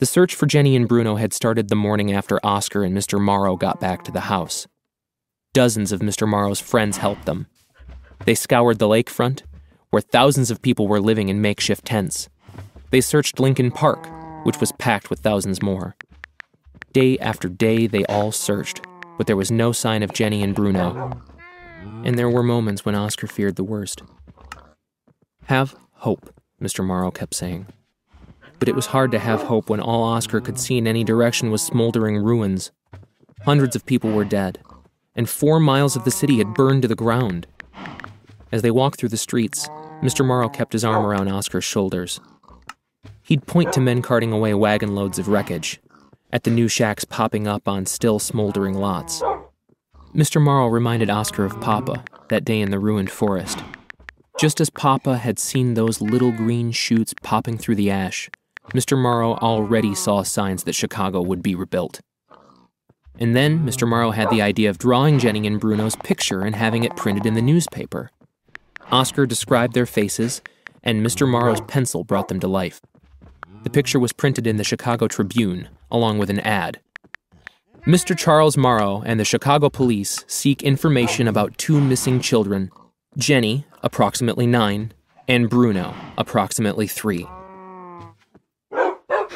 The search for Jenny and Bruno had started the morning after Oscar and Mr. Morrow got back to the house. Dozens of Mr. Morrow's friends helped them. They scoured the lakefront, where thousands of people were living in makeshift tents. They searched Lincoln Park, which was packed with thousands more. Day after day, they all searched, but there was no sign of Jenny and Bruno. And there were moments when Oscar feared the worst. "Have hope," Mr. Morrow kept saying. But it was hard to have hope when all Oscar could see in any direction was smoldering ruins. Hundreds of people were dead, and 4 miles of the city had burned to the ground. As they walked through the streets, Mr. Morrow kept his arm around Oscar's shoulders. He'd point to men carting away wagon loads of wreckage, at the new shacks popping up on still smoldering lots. Mr. Morrow reminded Oscar of Papa, that day in the ruined forest. Just as Papa had seen those little green shoots popping through the ash, Mr. Morrow already saw signs that Chicago would be rebuilt. And then Mr. Morrow had the idea of drawing Jenny and Bruno's picture and having it printed in the newspaper. Oscar described their faces, and Mr. Morrow's pencil brought them to life. The picture was printed in the Chicago Tribune, along with an ad. Mr. Charles Morrow and the Chicago police seek information about 2 missing children, Jenny, approximately 9, and Bruno, approximately 3.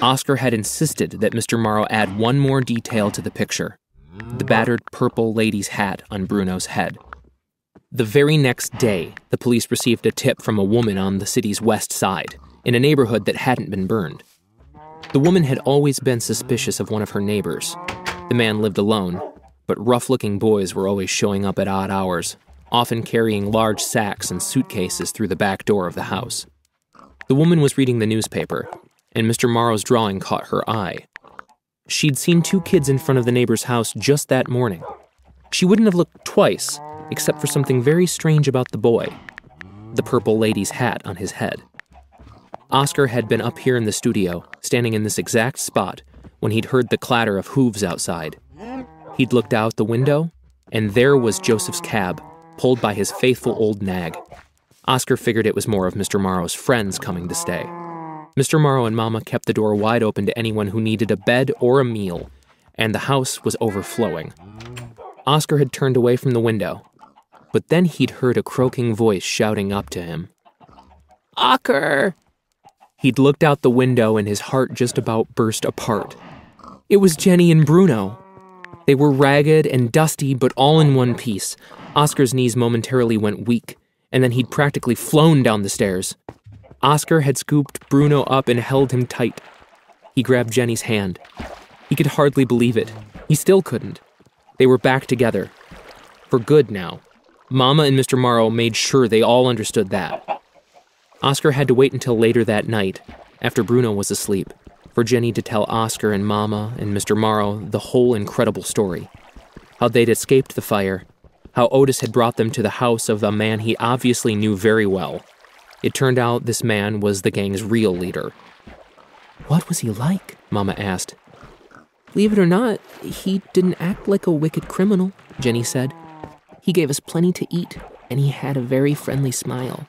Oscar had insisted that Mr. Morrow add one more detail to the picture: the battered purple lady's hat on Bruno's head. The very next day, the police received a tip from a woman on the city's west side, in a neighborhood that hadn't been burned. The woman had always been suspicious of one of her neighbors. The man lived alone, but rough-looking boys were always showing up at odd hours, often carrying large sacks and suitcases through the back door of the house. The woman was reading the newspaper, and Mr. Morrow's drawing caught her eye. She'd seen 2 kids in front of the neighbor's house just that morning. She wouldn't have looked twice, except for something very strange about the boy: the purple lady's hat on his head. Oscar had been up here in the studio, standing in this exact spot, when he'd heard the clatter of hooves outside. He'd looked out the window, and there was Joseph's cab, pulled by his faithful old nag. Oscar figured it was more of Mr. Morrow's friends coming to stay. Mr. Morrow and Mama kept the door wide open to anyone who needed a bed or a meal, and the house was overflowing. Oscar had turned away from the window, but then he'd heard a croaking voice shouting up to him. "Oscar!" He'd looked out the window and his heart just about burst apart. It was Jenny and Bruno. They were ragged and dusty, but all in one piece. Oscar's knees momentarily went weak, and then he'd practically flown down the stairs. Oscar had scooped Bruno up and held him tight. He grabbed Jenny's hand. He could hardly believe it. He still couldn't. They were back together. For good now. Mama and Mr. Morrow made sure they all understood that. Oscar had to wait until later that night, after Bruno was asleep, for Jenny to tell Oscar and Mama and Mr. Morrow the whole incredible story. How they'd escaped the fire, how Otis had brought them to the house of a man he obviously knew very well. It turned out this man was the gang's real leader. "What was he like?" Mama asked. "Believe it or not, he didn't act like a wicked criminal," Jenny said. "He gave us plenty to eat, and he had a very friendly smile."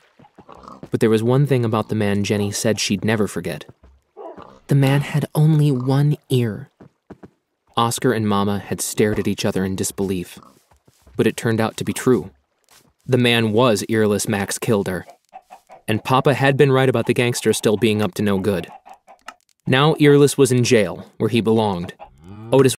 But there was one thing about the man Jenny said she'd never forget. The man had only one ear. Oscar and Mama had stared at each other in disbelief. But it turned out to be true. The man was earless Max Kilder. And Papa had been right about the gangster still being up to no good. Now Earless was in jail, where he belonged. Otis